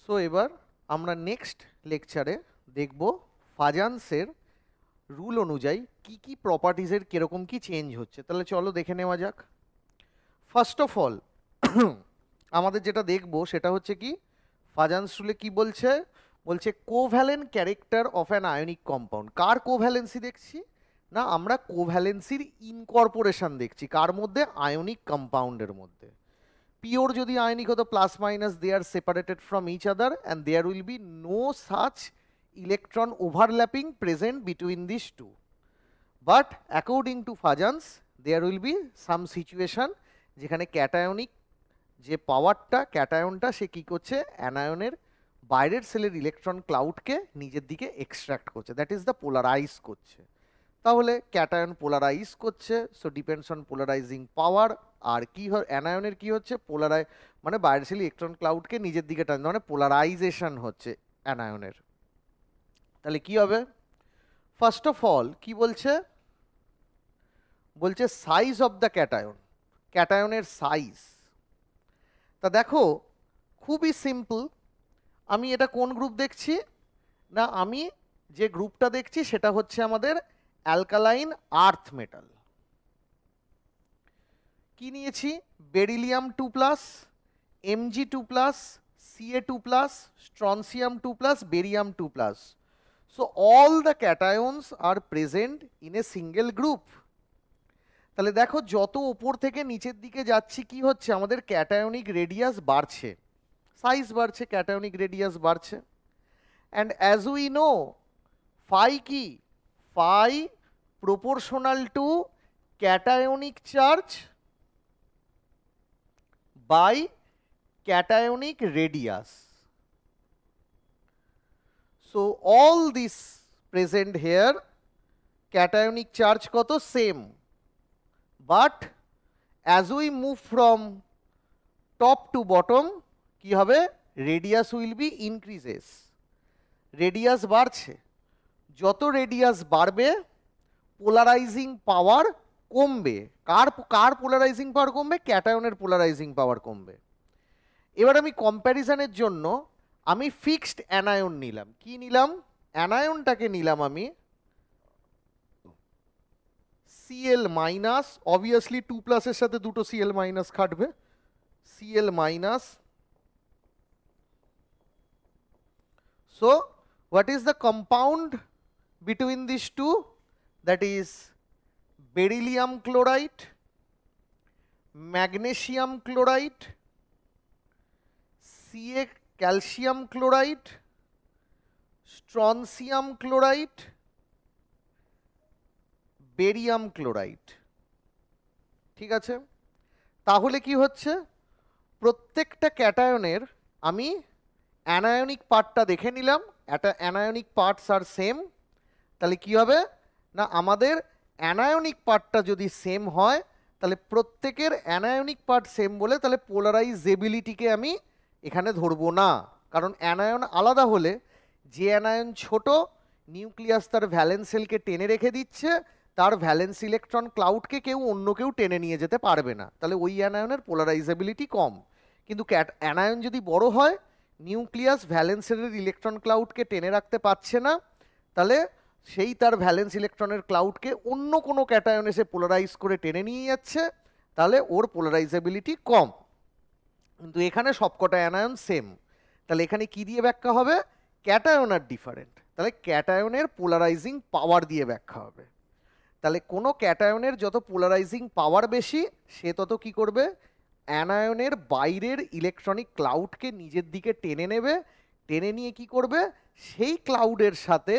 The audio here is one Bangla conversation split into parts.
সো এবার আমরা নেক্সট লেকচারে দেখব ফাজান্সের রুল অনুযায়ী কি কি প্রপার্টিজের কিরকম কি চেঞ্জ হচ্ছে। তাহলে চলো দেখে নেওয়া যাক। ফার্স্ট অফ অল আমাদের যেটা দেখব সেটা হচ্ছে কি, ফাজান্স রুলে কি বলছে, বলছে covalent character of an ionic compound. Car covalency দেখছি না, আমরা কোভ্যালেন্সির ইনকর্পোরেশন দেখছি কার মধ্যে, আয়নিক কম্পাউন্ডের মধ্যে। পিওর যদি আয়নিক হতো plus minus they are separated from each other and there will be no such electron overlapping present between this two. But according to Fajans there will be some situation যেখানে ক্যাটায়নিক যে পাওয়ারটা, ক্যাটায়নটা সে কী করছে, অ্যানায়নের বাইরের সেলের ইলেকট্রন ক্লাউডকে নিজের দিকে এক্সট্র্যাক্ট করছে, দ্যাট ইজ দ্য পোলারাইজ করছে। তাহলে ক্যাটায়ন পোলারাইজ করছে, সো ডিপেন্ডস অন পোলারাইজিং পাওয়ার। আর কি হয়, অ্যানায়নের কি হচ্ছে, মানে বাইরের সেল ইলেকট্রন ক্লাউডকে নিজের দিকে টানছে, মানে পোলারাইজেশন হচ্ছে অ্যানায়নের। তাহলে কি হবে, ফার্স্ট অফ অল কি বলছে, বলছে সাইজ অফ দ্য ক্যাটায়ন, ক্যাটায়নের সাইজ। তা দেখো খুবই সিম্পল, আমি এটা কোন গ্রুপ দেখছি না, আমি যে গ্রুপটা দেখছি সেটা হচ্ছে আমাদের অ্যালকালাইন আর্থ মেটাল। কি নিয়েছি, beryllium 2+, Mg 2+, Ca 2+, strontium 2+, barium 2+. So all the cations are present in a single group. তাহলে দেখো যত উপর থেকে নিচের দিকে যাচ্ছি কি হচ্ছে, আমাদের ক্যাটায়নিক রেডিয়াস বাড়ছে, সাইজ বাড়ছে, ক্যাটায়নিক রেডিয়াস বাড়ছে। And as we know phi কি, phi proportional to cationic charge by cationic radius. So all this present here, cationic charge কত, same, but as we move from top to bottom কি হবে, radius will be increases, radius বাড়ছে। যত রেডিয়াস বাড়বে পোলারাইজিং পাওয়ার কমবে। কার পোলারাইজিং পাওয়ার কমবে, ক্যাটায়নের পোলারাইজিং পাওয়ার কমবে। এবার আমি কম্প্যারিজনের জন্য আমি ফিক্সড অ্যানায়ন নিলাম, কি নিলাম, অ্যানায়নটাকে নিলাম আমি Cl মাইনাস, অবভিয়াসলি 2+ এর সাথে দুটো Cl মাইনাস খাটবে, Cl minus. So what is the compound between these two, that is beryllium chloride, magnesium chloride, Ca calcium chloride, strontium chloride, barium chloride. ঠিক আছে, তাহলে কি হচ্ছে, প্রত্যেকটা ক্যাটায়নের আমি অ্যানায়নিক পার্টটা দেখে নিলাম, অ্যানায়নিক পার্টস আর সেম। তাহলে কি হবে না, আমাদের অ্যানায়নিক পার্টটা যদি সেম হয় তাহলে প্রত্যেকের অ্যানায়নিক পার্ট সেম বলে তাহলে পোলারাইজেবিলিটিকে আমি এখানে ধরবো না, কারণ অ্যানায়ন আলাদা হলে যে অ্যানায়ন ছোট, নিউক্লিয়াস তার ভ্যালেন্স সেলকে টেনে রেখে দিচ্ছে, তার ভ্যালেন্স ইলেকট্রন ক্লাউডকে অন্য কেউ টেনে নিয়ে যেতে পারবে না, তাহলে ওই অ্যানায়নের পোলারাইজেবিলিটি কম। কিন্তু অ্যানায়ন যদি বড় হয়, নিউক্লিয়াস ভ্যালেন্স সেলের ইলেকট্রন ক্লাউডকে টেনে রাখতে পারছে না, তাহলে সেই তার ভ্যালেন্স ইলেকট্রনের ক্লাউডকে অন্য কোনো ক্যাটায়ন এসে পোলারাইজ করে টেনে নিয়ে যাচ্ছে, তাহলে ওর পোলারাইজেবিলিটি কম। কিন্তু এখানে সবকটা অ্যানায়ন সেম, তাহলে এখানে কি দিয়ে ব্যাখ্যা হবে, ক্যাটায়ন আর ডিফারেন্ট, তাহলে ক্যাটায়নের পোলারাইজিং পাওয়ার দিয়ে ব্যাখ্যা হবে। তাহলে কোনো ক্যাটায়নের যত পোলারাইজিং পাওয়ার বেশি সে তত কি করবে, অ্যানায়নের বাইরের ইলেকট্রনিক ক্লাউডকে নিজের দিকে টেনে নেবে, টেনে নিয়ে কি করবে, সেই ক্লাউডের সাথে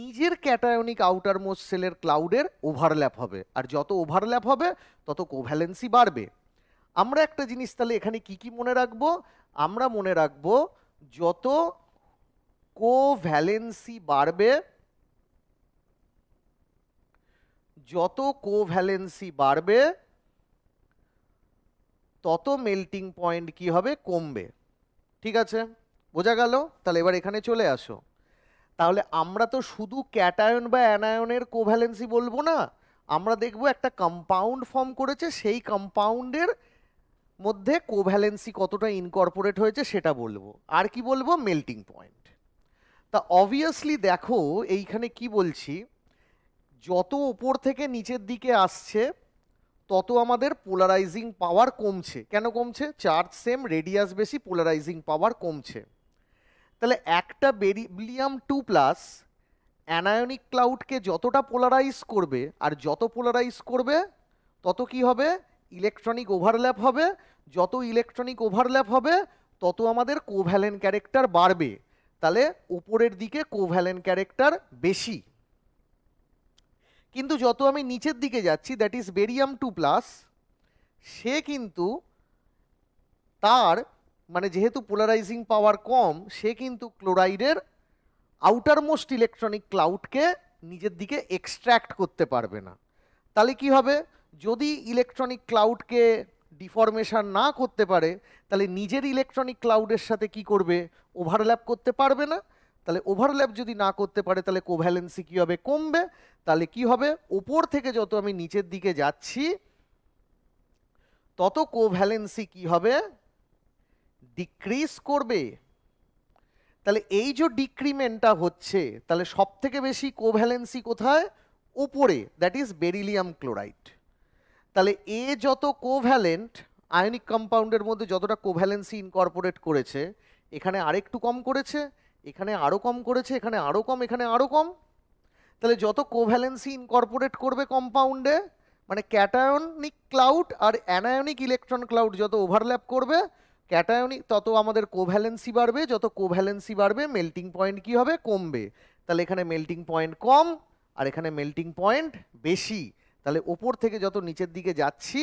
নিজের ক্যাটায়নিক আউটার মোস্ট সেলের ক্লাউডের ওভারল্যাপ হবে, আর যত ওভারল্যাপ হবে তত কোভ্যালেন্সি বাড়বে। আমরা একটা জিনিস তাহলে এখানে কি কি মনে রাখবো, আমরা মনে রাখবো যত কোভ্যালেন্সি বাড়বে, যত কোভ্যালেন্সি বাড়বে তত মেল্টিং পয়েন্ট কি হবে, কমবে। ঠিক আছে, বোঝা গেল? তাহলে এবার এখানে চলে আসো। তাহলে আমরা তো শুধু ক্যাটায়ন বা অ্যানায়নের কোভ্যালেন্সি বলবো না, আমরা দেখব একটা কম্পাউন্ড ফর্ম করেছে, সেই কম্পাউন্ডের মধ্যে কোভ্যালেন্সি কতটা ইনকর্পোরেট হয়েছে সেটা বলবো। আর কি বলবো? Melting point. তা অবভিয়াসলি দেখো এইখানে কি বলছি, যত ওপর থেকে নিচের দিকে আসছে তত আমাদের পোলারাইজিং পাওয়ার কমছে। কেন কমছে? চার্জ সেম, রেডিয়াস বেশি, পোলারাইজিং পাওয়ার কমছে। তাহলে একটা বেরিলিয়াম 2+ অ্যানায়নিক ক্লাউডকে যতটা পোলারাইজ করবে, আর যত পোলারাইজ করবে তত কি হবে? ইলেকট্রনিক ওভারল্যাপ হবে। যত ইলেকট্রনিক ওভারল্যাপ হবে তত আমাদের কোভ্যালেন্ট ক্যারেক্টার বাড়বে। তাহলে উপরের দিকে কোভ্যালেন্ট ক্যারেক্টার বেশি। কিন্তু যত আমি নিচের দিকে যাচ্ছি, দ্যাট ইজ বেরিয়াম 2+, সে কিন্তু তার মানে যেহেতু পোলারাইজিং পাওয়ার কম, সে কিন্তু ক্লোরাইডের আউটারমোস্ট ইলেকট্রনিক ক্লাউডকে নিজের দিকে এক্সট্র্যাক্ট করতে পারবে না। তাহলে কি হবে? যদি ইলেকট্রনিক ক্লাউডকে ডিফরমেশন না করতে পারে, তাহলে নিজের ইলেকট্রনিক ক্লাউডের সাথে কি করবে? ওভারল্যাপ করতে পারবে না। তাহলে ওভারল্যাপ যদি না করতে পারে তাহলে কোভ্যালেন্সি কী হবে? কমবে। তাহলে কি হবে? ওপর থেকে যত আমি নিচের দিকে যাচ্ছি তত কোভ্যালেন্সি কি হবে? ডিক্রিজ করবে। তাহলে এই যে ডিক্রিমেন্টটা হচ্ছে, তাহলে সব থেকে বেশি কোভ্যালেন্সি কোথায়? উপরে, দ্যাট ইজ বেরিলিয়াম ক্লোরাইড। তাহলে এ যত কোভ্যালেন্ট আয়নিক কম্পাউন্ডের মধ্যে যতটা কোভ্যালেন্সি ইনকর্পোরেট করেছে, এখানে আরেকটু কম করেছে, এখানে আরও কম করেছে, এখানে আরও কম, এখানে আরও কম। তাহলে যত কোভ্যালেন্সি ইনকর্পোরেট করবে কম্পাউন্ডে, মানে ক্যাটায়নিক ক্লাউড আর অ্যানায়নিক ইলেকট্রন ক্লাউড যত ওভারল্যাপ করবে, ক্যাটায়নিক তত আমাদের কোভ্যালেন্সি বাড়বে। যত কোভ্যালেন্সি বাড়বে মেল্টিং পয়েন্ট কি হবে? কমবে। তাহলে এখানে মেল্টিং পয়েন্ট কম আর এখানে মেল্টিং পয়েন্ট বেশি। তাহলে ওপর থেকে যত নিচের দিকে যাচ্ছি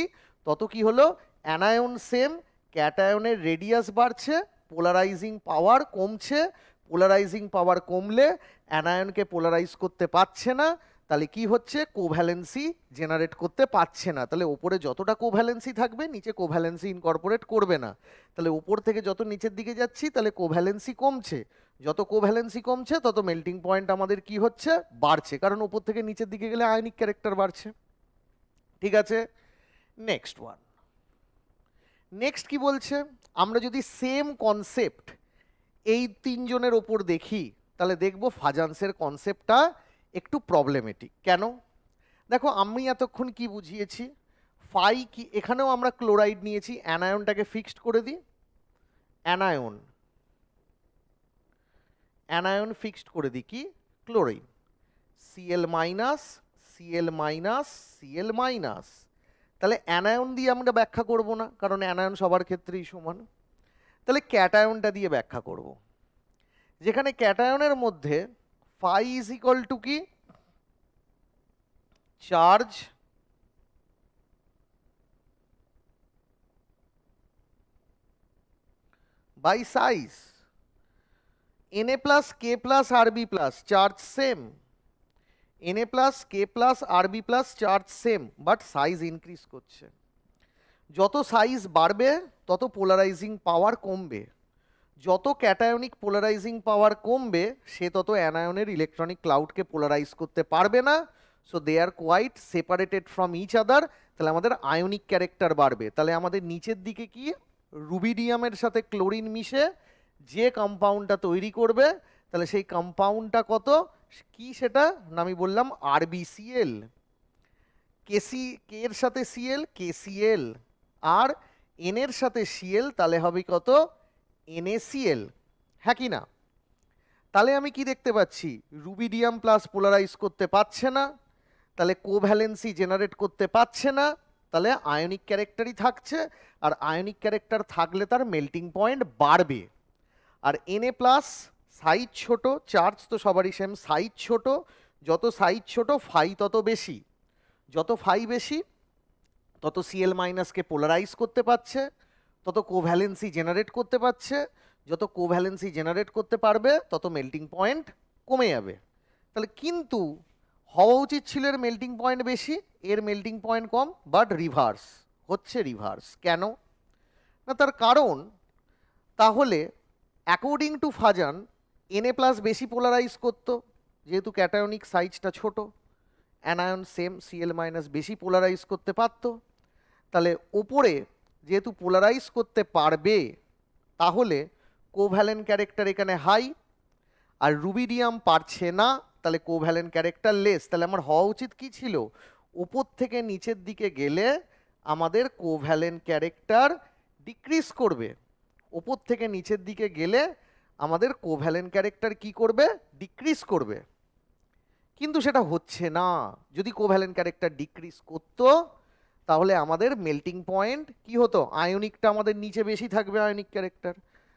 তত কি হলো? অ্যানায়ন সেম, ক্যাটায়নের রেডিয়াস বাড়ছে, পোলারাইজিং পাওয়ার কমছে। পোলারাইজিং পাওয়ার কমলে অ্যানায়নকে পোলারাইজ করতে পারছে না, তাহলে কি হচ্ছে? কোভ্যালেন্সি জেনারেট করতে পারছে না। তাহলে ওপরে যতটা কোভ্যালেন্সি থাকবে নিচে কোভ্যালেন্সি ইনকর্পোরেট করবে না। তাহলে উপর থেকে যত নিচের দিকে যাচ্ছি তাহলে কোভ্যালেন্সি কমছে। যত কোভ্যালেন্সি কমছে তত মেল্টিং পয়েন্ট আমাদের কি হচ্ছে? বাড়ছে, কারণ উপর থেকে নিচের দিকে গেলে আয়নিক ক্যারেক্টার বাড়ছে। ঠিক আছে, নেক্সট ওয়ান। নেক্সট কি বলছে? আমরা যদি সেম কনসেপ্ট এই তিনজনের ওপর দেখি তাহলে দেখব ফাজান্সের কনসেপ্টটা একটু প্রবলেমেটিক। কেন? দেখো আমি এতক্ষণ কি বুঝিয়েছি, ফাই কি, এখানেও আমরা ক্লোরাইড নিয়েছি, অ্যানায়নটাকে ফিক্সড করে দিই। অ্যানায়ন অ্যানায়ন ফিক্সড করে দিই কি? Chlorine, Cl minus Cl minus Cl minus. তাহলে অ্যানায়ন দিয়ে আমরা ব্যাখ্যা করব না, কারণ অ্যানায়ন সবার ক্ষেত্রেই সমান। তাহলে ক্যাটায়নটা দিয়ে ব্যাখ্যা করব, যেখানে ক্যাটায়নের মধ্যে ফাই ইজ ইকুয়াল টু কি? Charge by size. Na plus K plus Rb plus charge same, Na plus K plus Rb plus charge same, but size increase করছে। যত সাইজ বাড়বে তত পোলারাইজিং পাওয়ার কমবে। যত ক্যাটায়নিক পোলারাইজিং পাওয়ার কমবে সে তত অ্যানায়নের ইলেকট্রনিক ক্লাউডকে পোলারাইজ করতে পারবে না। So they are quite separated from each other. তাহলে আমাদের আয়নিক ক্যারেক্টার বাড়বে। তাহলে আমাদের নিচের দিকে কি? রুবিডিয়ামের সাথে ক্লোরিন মিশে যে কম্পাউন্ডটা তৈরি করবে, তাহলে সেই কম্পাউন্ডটা কত কি? সেটা আমি বললাম RbCl। কে এর সাথে Cl, KCl, আর N এর সাথে Cl, তাহলে হবে কত? NaCl। হ্যাঁ কি না? তাহলে আমি কি দেখতে পাচ্ছি? রুবিডিয়াম প্লাস পোলারাইজ করতে পারছে না, তাহলে কোভ্যালেন্সি জেনারেট করতে পারছে না, তাহলে আয়নিক ক্যারেক্টারই থাকছে। আর আয়নিক ক্যারেক্টার থাকলে তার মেল্টিং পয়েন্ট বাড়বে। আর Na প্লাস সাইজ ছোট, চার্জ তো সবারই সেম, সাইজ ছোট, যত সাইজ ছোট ফাই তত বেশি। যত ফাই বেশি তত Cl মাইনাসকে পোলারাইজ করতে পারছে, তত কোভ্যালেন্সি জেনারেট করতে পারছে। যত কোভ্যালেন্সি জেনারেট করতে পারবে তত মেল্টিং পয়েন্ট কমে যাবে। তাহলে কিন্তু হওয়া উচিত ছিল এর মেল্টিং পয়েন্ট বেশি, এর মেল্টিং পয়েন্ট কম, বাট রিভার্স হচ্ছে। রিভার্স কেন? না তার কারণ, তাহলে according to Fajans Na plus বেশি পোলারাইজ করতো যেহেতু ক্যাটায়নিক সাইজটা ছোট, অ্যানায়ন সেম Cl মাইনাস বেশি পোলারাইজ করতে পারতো। তাহলে ওপরে যেহেতু পোলারাইজ করতে পারবে তাহলে কোভ্যালেন্ট ক্যারেক্টার এখানে হাই, আর রুবিডিয়াম পারছে না, তাহলে কোভ্যালেন্ট ক্যারেক্টার লেস। তাহলে আমার হওয়া উচিত কি ছিল, উপর থেকে নিচের দিকে গেলে আমাদের কোভ্যালেন্ট ক্যারেক্টার ডিক্রিজ করবে, উপর থেকে নিচের দিকে গেলে আমাদের কোভ্যালেন্ট ক্যারেক্টার কি করবে, ডিক্রিজ করবে। কিন্তু সেটা হচ্ছে না। যদি কোভ্যালেন্ট ক্যারেক্টার ডিক্রিজ করতো তাহলে আমাদের মেল্টিং পয়েন্ট কি হতো, আয়নিকটা আমাদের নিচে বেশি থাকবে, আয়নিক ক্যারেক্টার,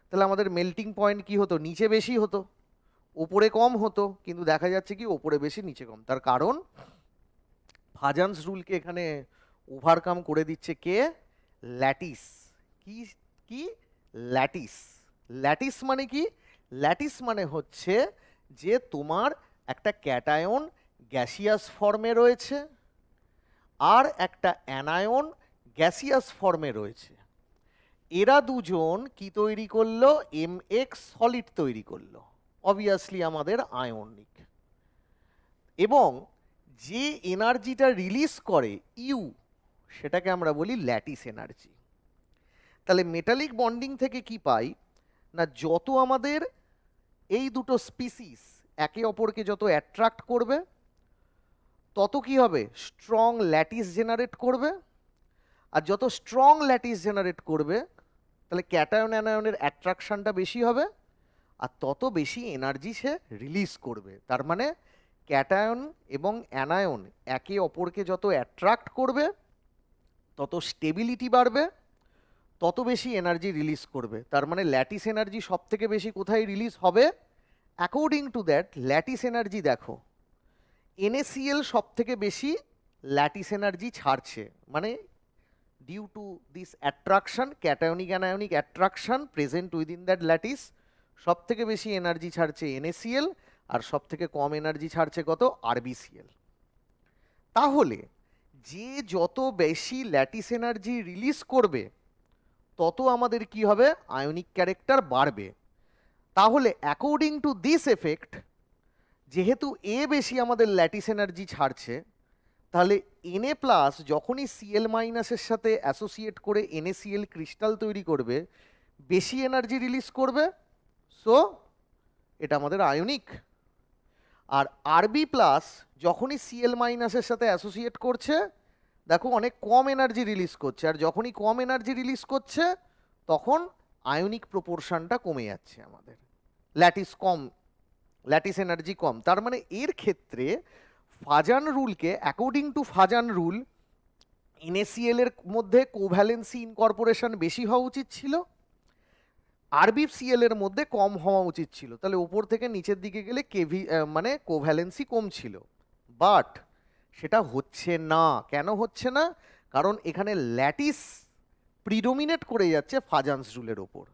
তাহলে আমাদের মেল্টিং পয়েন্ট কি হতো, নিচে বেশি হতো, ওপরে কম হতো। কিন্তু দেখা যাচ্ছে কি ওপরে বেশি নিচে কম। তার কারণ ফাজান্স রুলকে এখানে ওভারকাম করে দিচ্ছে কে, ল্যাটিস। কি কি ল্যাটিস। ল্যাটিস মানে কি, ল্যাটিস মানে হচ্ছে যে তোমার একটা ক্যাটায়ন গ্যাসিয়াস ফর্মে রয়েছে আর একটা অ্যানায়ন গ্যাসিয়াস ফর্মে রয়েছে। এরা দুজন কি তৈরি করলো, এমএক্স সলিড তৈরি করলো, অবভিয়াসলি আমাদের আয়নিক। এবং যে এনার্জিটা রিলিজ করে ইউ, সেটাকে আমরা বলি ল্যাটিস এনার্জি। তাহলে মেটালিক বন্ডিং থেকে কি পাই না, যত আমাদের এই দুটো স্পিসিস একে অপরকে যত অ্যাট্রাক্ট করবে তত কি হবে, স্ট্রং ল্যাটিস জেনারেট করবে। আর যত স্ট্রং ল্যাটিস জেনারেট করবে তাহলে ক্যাটায়ন অ্যানায়নের অ্যাট্রাকশনটা বেশি হবে আর তত বেশি এনার্জি সে রিলিজ করবে। তার মানে ক্যাটায়ন এবং অ্যানায়ন একে অপরকে যত অ্যাট্রাক্ট করবে তত স্টেবিলিটি বাড়বে, তত বেশি এনার্জি রিলিজ করবে। তার মানে ল্যাটিস এনার্জি সব থেকে বেশি কোথায় রিলিজ হবে, according to that lattice energy দেখো NaCl সব থেকে বেশি ল্যাটিস এনার্জি ছাড়ছে, মানে due to this attraction, cationic anionic attraction present within that lattice, সব থেকে বেশি এনার্জি ছাড়ছে NaCl আর সব থেকে কম এনার্জি ছাড়ছে কত, RbCl। তাহলে যে যত বেশি ল্যাটিস এনার্জি রিলিজ করবে তত আমাদের কি হবে, আয়নিক ক্যারেক্টার বাড়বে। তাহলে অ্যাকর্ডিং টু দিস এফেক্ট, যেহেতু এ বেশি আমাদের ল্যাটিস এনার্জি ছাড়ছে, তাহলে Na প্লাস যখনই Cl মাইনাসের সাথে অ্যাসোসিয়েট করে NaCl ক্রিস্টাল তৈরি করবে বেশি এনার্জি রিলিজ করবে, সো এটা আমাদের আয়নিক। আর Rb প্লাস যখনই Cl মাইনাসের সাথে অ্যাসোসিয়েট করছে দেখো অনেক কম এনার্জি রিলিজ করছে, আর যখনই কম এনার্জি রিলিজ করছে তখন আয়নিক প্রপোর্শনটা কমে যাচ্ছে আমাদের, ল্যাটিস কম, ল্যাটিস এনার্জি কম। তার মানে এর ক্ষেত্রে ফাজান রুলকে, অ্যাকর্ডিং টু ফাজান রুল, NaCl এর মধ্যে কোভ্যালেন্সি ইনকর্পোরেশন বেশি হওয়া উচিত ছিল, RbCl এর মধ্যে কম হওয়া উচিত ছিল। তাহলে উপর থেকে নিচের দিকে গেলে কেভি মানে কোভ্যালেন্সি কম ছিল। বাট সেটা হচ্ছে না। কেন হচ্ছে না, কারণ এখানে ল্যাটিস প্রিডোমিনেট করে যাচ্ছে ফাজান্স রুলের ওপর।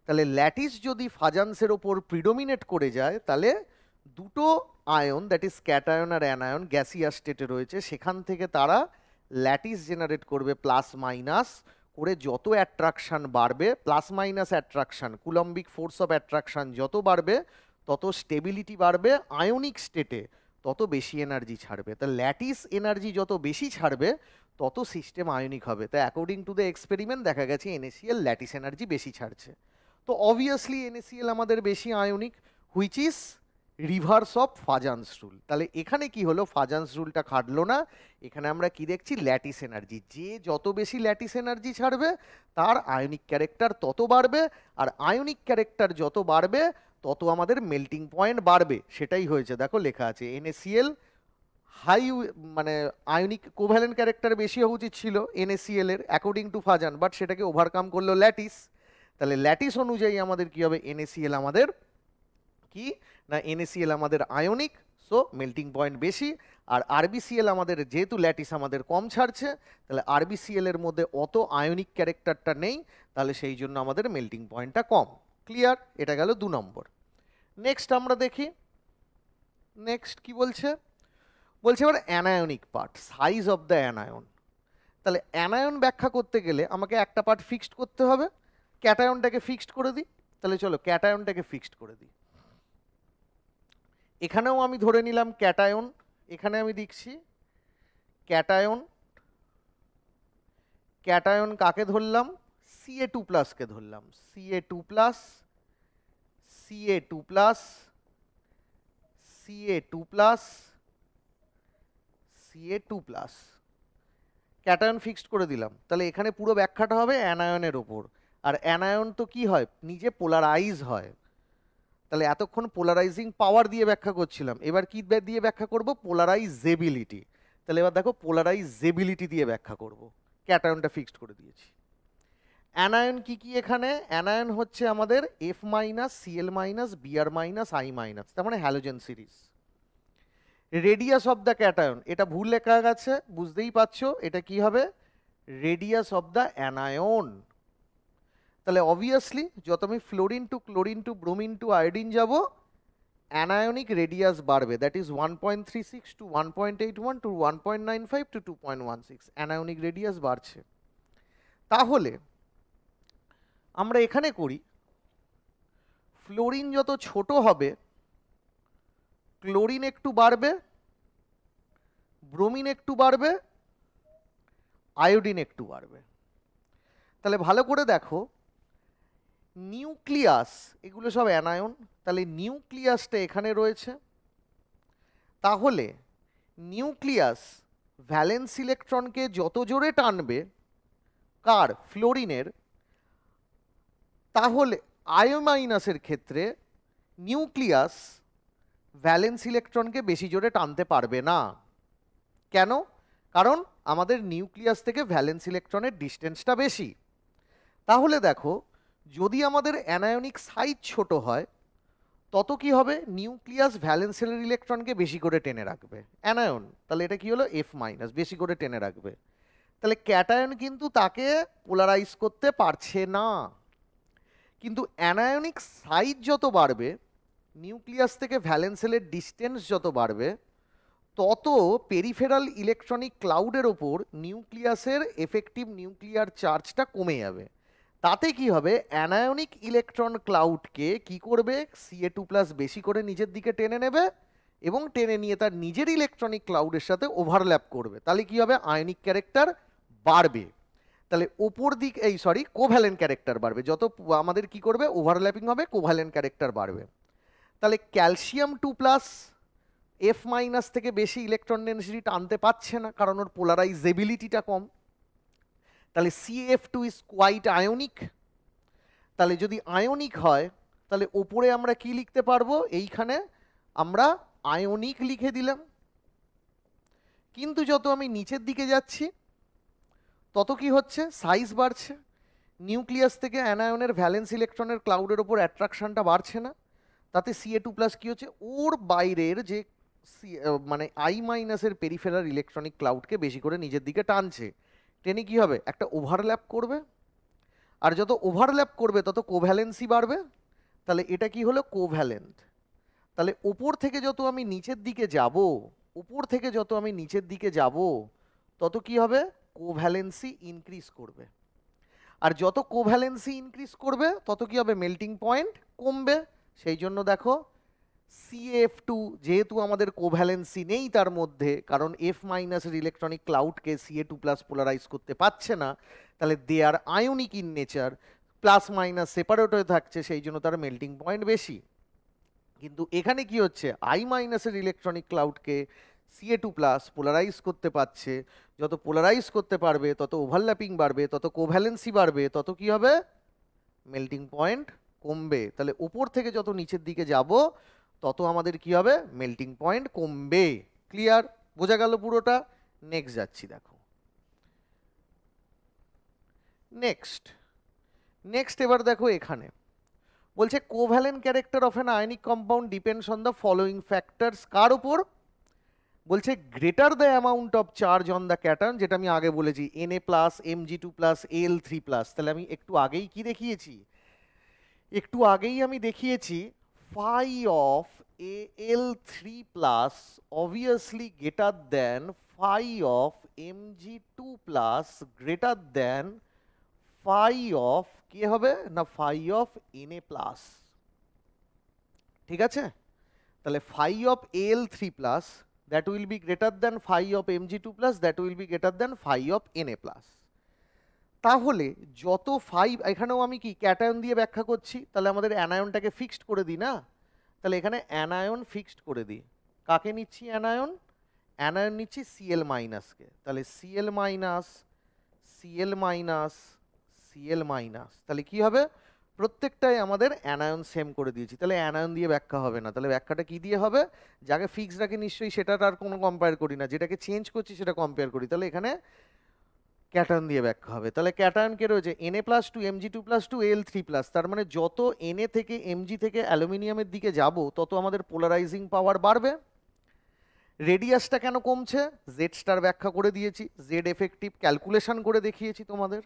তাহলে ল্যাটিস যদি ফাজান্সের ওপর প্রিডোমিনেট করে যায় তাহলে দুটো আয়ন, দ্যাট ইজ ক্যাটায়ন আর অ্যানায়ন গ্যাসিয়াস স্টেটে রয়েছে, সেখান থেকে তারা ল্যাটিস জেনারেট করবে প্লাস মাইনাস করে। যত অ্যাট্রাকশান বাড়বে, plus minus attraction, coulombic force of attraction যত বাড়বে তত স্টেবিলিটি বাড়বে আয়নিক স্টেটে, তত বেশি এনার্জি ছাড়বে। তা ল্যাটিস এনার্জি যত বেশি ছাড়বে তত সিস্টেম আয়নিক হবে। তাই অ্যাকর্ডিং টু দ্য এক্সপেরিমেন্ট দেখা গেছে NaCl ল্যাটিস এনার্জি বেশি ছাড়ছে। তো অবভিয়াসলি NaCl আমাদের বেশি ionic, which is reverse of Fajans rule. তাহলে এখানে কি হলো, ফাজান্স রুলটা খাটলো না। এখানে আমরা কি দেখছি, ল্যাটিস এনার্জি, যে যত বেশি ল্যাটিস এনার্জি ছাড়বে তার আয়নিক ক্যারেক্টার তত বাড়বে, আর আয়নিক ক্যারেক্টার যত বাড়বে তত আমাদের মেল্টিং পয়েন্ট বাড়বে। সেটাই হয়েছে, দেখো লেখা আছে NaCl হাই, মানে আয়নিক কোভ্যালেন্ট ক্যারেক্টার বেশি হওয়া উচিত ছিল NaCl এর অ্যাকর্ডিং টু ফাজান, বাট সেটাকে ওভারকাম করলো ল্যাটিস। তাহলে ল্যাটিস অনুযায়ী আমাদের কি হবে, NaCl আমাদের কি না, NaCl আমাদের আয়নিক, সো মেল্টিং পয়েন্ট বেশি। আর RbCl আমাদের, যেহেতু ল্যাটিস আমাদের কম ছাড়ছে, তাহলে RbCl এর মধ্যে অত আয়নিক ক্যারেক্টারটা নেই, তাহলে সেই জন্য আমাদের মেল্টিং পয়েন্টটা কম। ক্লিয়ার? এটা গেল 2 নম্বর। নেক্সট আমরা দেখি, নেক্সট কি বলছে, বলছে এবার anionic part, size of the anion. তাহলে অ্যানায়ন ব্যাখ্যা করতে গেলে আমাকে একটা পার্ট ফিক্সড করতে হবে, ক্যাটায়নটাকে ফিক্সড করে দিই। তাহলে চলো ক্যাটায়নটাকে ফিক্সড করে দিই। এখানেও আমি ধরে নিলাম ক্যাটায়ন, এখানে আমি লিখছি ক্যাটায়ন ক্যাটায়ন কাকে ধরলাম, Ca2+ কে ধরলাম, Ca2+, Ca2+, Ca2+, Ca2+, cation fixed করে দিলাম। তাহলে এখানে পুরো ব্যাখ্যাটা হবে অ্যানায়নের ওপর, আর অ্যানায়ন তো কি হয়, নিজে পোলারাইজ হয়। তাহলে এতক্ষণ পোলারাইজিং পাওয়ার দিয়ে ব্যাখ্যা করছিলাম, এবার কি দিয়ে ব্যাখ্যা করব, পোলারাইজেবিলিটি। তাহলে এবার দেখো পোলারাইজেবিলিটি দিয়ে ব্যাখ্যা করব। ক্যাটায়নটা ফিক্সড করে দিয়েছি। অ্যানায়ন কি কি এখানে, অ্যানায়ন হচ্ছে আমাদের F-, Cl-, Br-, I-, তার মানে halogen series. Radius of the cation, এটা ভুল লেখা গেছে, বুঝতেই পারছো, এটা কি হবে, রেডিয়াস অফ দ্য অ্যানায়ন। তাহলে অবভিয়াসলি যত আমি fluorine to chlorine to bromine to iodine যাব, অ্যানায়নিক রেডিয়াস বাড়বে, that is 1.36 to 1.81 to 1.95 to 2.16, anionic radius বাড়ছে। তাহলে আমরা এখানে করি, ফ্লোরিন যত ছোট হবে ক্লোরিন একটু বাড়বে, ব্রোমিন একটু বাড়বে, আয়োডিন একটু বাড়বে। তাহলে ভালো করে দেখো, নিউক্লিয়াস এগুলো সব অ্যানায়ন, তাহলে নিউক্লিয়াসটা এখানে রয়েছে। তাহলে নিউক্লিয়াস ভ্যালেন্স ইলেকট্রনকে যত জোরে টানবে, কার, ফ্লোরিনের, তাহলে আয়ো- ক্ষেত্রে নিউক্লিয়াস ভ্যালেন্স ইলেকট্রনকে বেশি জোরে টানতে পারবে না। কেন? কারণ আমাদের নিউক্লিয়াস থেকে ভ্যালেন্স ইলেকট্রনের ডিস্টেন্সটা বেশি। তাহলে দেখো, যদি আমাদের অ্যানায়নিক সাইজ ছোট হয়, তত কি হবে, নিউক্লিয়াস ভ্যালেন্সের ইলেকট্রনকে বেশি করে টেনে রাখবে, অ্যানায়ন। তাহলে এটা কি হলো, F-, বেশি করে টেনে রাখবে। তাহলে ক্যাটায়ন কিন্তু তাকে পোলারাইজ করতে পারছে না। কিন্তু অ্যানায়নিক সাইজ যত বাড়বে, নিউক্লিয়াস থেকে ভ্যালেন্সেলের ডিস্টেন্স যত বাড়বে, তত পেরিফেরাল ইলেকট্রনিক ক্লাউডের ওপর নিউক্লিয়াসের এফেক্টিভ নিউক্লিয়ার চার্জটা কমে যাবে। তাতে কি হবে, অ্যানায়নিক ইলেকট্রন ক্লাউডকে কি করবে, Ca2+ বেশি করে নিজের দিকে টেনে নেবে এবং টেনে নিয়ে তার নিজের ইলেকট্রনিক ক্লাউডের সাথে ওভারল্যাপ করবে। তাহলে কি হবে, আয়নিক ক্যারেক্টার বাড়বে। তাহলে ওপর দিক কোভ্যালেন্ট ক্যারেক্টার বাড়বে, যত আমাদের কি করবে, ওভারল্যাপিং হবে, কোভ্যালেন্ট ক্যারেক্টার বাড়বে। তাহলে ক্যালসিয়াম 2+ F- থেকে বেশি ইলেকট্রন ডেনসিটি টানতে পারছে না, কারণ ওর পোলারাইজেবিলিটিটা কম। তাহলে CF2 ইজ কোয়াইট আয়োনিক। তাহলে যদি আয়োনিক হয়, তাহলে ওপরে আমরা কি লিখতে পারবো, এইখানে আমরা আয়োনিক লিখে দিলাম। কিন্তু যত আমি নিচের দিকে যাচ্ছি, তত কি হচ্ছে, সাইজ বাড়ছে, নিউক্লিয়াস থেকে অ্যানায়নের ভ্যালেন্স ইলেকট্রনের ক্লাউডের ওপর অ্যাট্রাকশনটা বাড়ছে না। তাতে Ca2+ কি হচ্ছে, ওর বাইরের যে মানে I- পেরিফেরাল ইলেকট্রনিক ক্লাউডকে বেশি করে নিজের দিকে টানছে, টেনে কি হবে, একটা ওভারল্যাপ করবে। আর যত ওভারল্যাপ করবে তত কোভ্যালেন্সি বাড়বে। তাহলে এটা কি হলো, কোভ্যালেন্ট। তাহলে ওপর থেকে যত আমি নিচের দিকে যাব, উপর থেকে যত আমি নিচের দিকে যাব, তত কি হবে, কোভ্যালেন্সি ইনক্রিজ করবে। আর যত কোভ্যালেন্সি ইনক্রিজ করবে তত কি হবে, মেল্টিং পয়েন্ট কমবে। সেই জন্য দেখো, CF2 যেহেতু আমাদের কোভ্যালেন্সি নেই তার মধ্যে, কারণ F- এর ইলেকট্রনিক ক্লাউডকে Ca2+ পোলারাইজ করতে পারছে না, তাহলে they are ionic in nature, plus minus separate হয়ে থাকছে, সেই জন্য তার মেল্টিং পয়েন্ট বেশি। কিন্তু এখানে কি হচ্ছে, I- এর ইলেকট্রনিক ক্লাউডকে Ca2+ পোলারাইজ করতে পারছে। যত পোলারাইজ করতে পারবে তত ওভারল্যাপিং বাড়বে, তত কোভ্যালেন্সি বাড়বে, তত কি হবে, মেল্টিং পয়েন্ট কমবে। তাহলে উপর থেকে যত নিচের দিকে যাব, তত আমাদের কি হবে, মেল্টিং পয়েন্ট কমবে। ক্লিয়ার, বোঝা গেল পুরোটা? নেক্সট যাচ্ছি, দেখো নেক্সট এবার দেখো, এখানে বলছে covalent character of an ionic compound depends on the following factors. কার উপর বলছে, greater the amount of charge on the cation, যেটা আমি আগে বলেছি Na+, Mg2+, Al3+। তাহলে আমি একটু আগেই কি দেখিয়েছি, আমি দেখিয়েছি phi of Al3+ obviously greater than phi of Mg2+ greater than phi of কি হবে না, phi of Na+। ঠিক আছে? তাহলে phi of Al3+ that will be greater than phi of Mg2+, that will be greater than phi of Na+। তাহলে যত 5, এখানেও আমি কি ক্যাটায়ন দিয়ে ব্যাখ্যা করছি, তাহলে আমাদের অ্যানায়নটাকে ফিক্সড করে দিই না, তাহলে এখানে অ্যানায়ন ফিক্সড করে দিই। কাকে নিচ্ছি অ্যানায়ন? অ্যানায়ন নিচ্ছি সিএল মাইনাসকে, তাহলে CL minus CL minus CL minus, তাহলে কি হবে? প্রত্যেকটাই আমাদের অ্যানায়ন সেম করে দিয়েছি, তাহলে অ্যানায়ন দিয়ে ব্যাখ্যা হবে না, তাহলে ব্যাখ্যাটা কি দিয়ে হবে? যাকে ফিক্সড রাখে নিশ্চয়ই সেটা আর কোনো কম্পেয়ার করি না, যেটাকে চেঞ্জ করছি সেটা কম্পেয়ার করি, তাহলে এখানে ক্যাটায়ন দিয়ে ব্যাখ্যা হবে। তাহলে ক্যাটায়ন কে রয়েছে Na+2 Mg2+2 Al3+, তার মানে যত Na থেকে Mg থেকে অ্যালুমিনিয়ামের দিকে যাব তত আমাদের পোলারাইজিং পাওয়ার বাড়বে। রেডিয়াসটা কেন কমছে? জেড স্টার ব্যাখ্যা করে দিয়েছি, জেড এফেক্টিভ ক্যালকুলেশন করে দেখিয়েছি তোমাদের।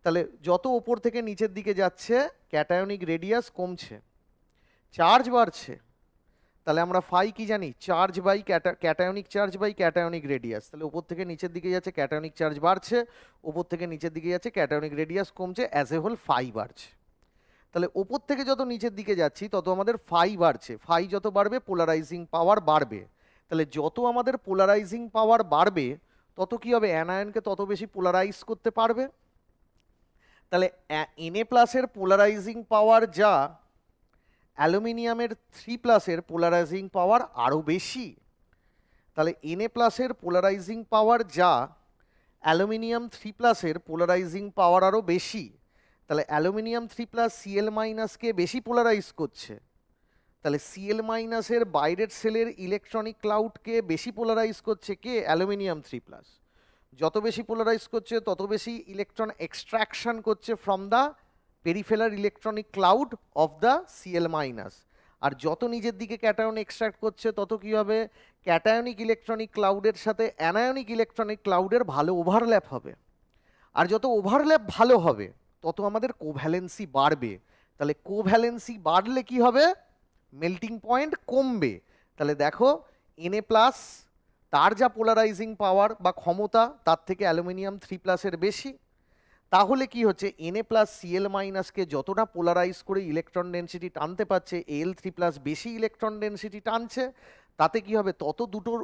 তাহলে যত ওপর থেকে নিচের দিকে যাচ্ছে ক্যাটায়নিক রেডিয়াস কমছে, চার্জ বাড়ছে, তাহলে আমরা ফাই কি জানি? Charge by cationic charge by cationic radius. তাহলে ওপর থেকে নিচের দিকে যাচ্ছে ক্যাটায়নিক চার্জ বাড়ছে, ওপর থেকে নিচের দিকে যাচ্ছে ক্যাটায়নিক রেডিয়াস কমছে, অ্যাজ এ হোল ফাই বাড়ছে। তাহলে ওপর থেকে যত নিচের দিকে যাচ্ছি তত আমাদের ফাই বাড়ছে, ফাই যত বাড়বে পোলারাইজিং পাওয়ার বাড়বে, তাহলে যত আমাদের পোলারাইজিং পাওয়ার বাড়বে তত কি হবে? অ্যানায়নকে তত বেশি পোলারাইজ করতে পারবে। তাহলে Na+ এর পোলারাইজিং পাওয়ার যা, অ্যালুমিনিয়ামের 3+ এর পোলারাইজিং পাওয়ার আরও বেশি। তাহলে Na+ এর পোলারাইজিং পাওয়ার যা, অ্যালুমিনিয়াম 3+ এর পোলারাইজিং পাওয়ার আরও বেশি। তাহলে অ্যালুমিনিয়াম 3+ Cl- কে বেশি পোলারাইজ করছে, তাহলে Cl- এর বাইরের সেলের ইলেকট্রনিক ক্লাউডকে বেশি পোলারাইজ করছে কে? অ্যালুমিনিয়াম 3+। যত বেশি পোলারাইজ করছে তত বেশি ইলেকট্রন এক্সট্রাকশন করছে from the peripheral electronic cloud of the Cl-। আর যত নিজের দিকে ক্যাটায়ন এক্সট্রাক্ট করছে তত কি হবে? ক্যাটায়নিক ইলেকট্রনিক ক্লাউডের সাথে অ্যানায়নিক ইলেকট্রনিক ক্লাউডের ভালো ওভারল্যাপ হবে, আর যত ওভারল্যাপ ভালো হবে তত আমাদের কোভ্যালেন্সি বাড়বে। তাহলে কোভ্যালেন্সি বাড়লে কি হবে? মেল্টিং পয়েন্ট কমবে। তাহলে দেখো Na+ তার যা পোলারাইজিং পাওয়ার বা ক্ষমতা তার থেকে অ্যালুমিনিয়াম 3+ এর বেশি, তাহলে কি হচ্ছে? Na+ Cl- কে যতটা পোলারাইজ করে ইলেকট্রন ডেনসিটি টানতে পারছে, Al3+ বেশি ইলেকট্রন ডেনসিটি টানছে, তাতে কি হবে? তত দুটোর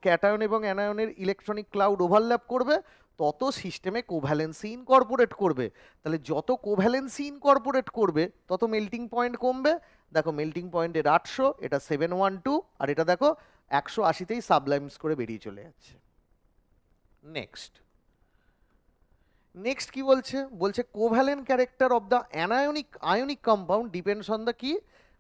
ক্যাটায়ন এবং অ্যানায়নের ইলেকট্রনিক ক্লাউড ওভারল্যাপ করবে, তত সিস্টেমে কোভ্যালেন্সি ইনকর্পোরেট করবে। তাহলে যত কোভ্যালেন্সি ইনকর্পোরেট করবে তত মেল্টিং পয়েন্ট কমবে। দেখো মেল্টিং পয়েন্টের 800, এটা 712, আর এটা দেখো 180তেই সাবলাইমস করে বেরিয়ে চলে যাচ্ছে। নেক্সট কি বলছে? বলছে covalent character of the ionic compound depends on the কি?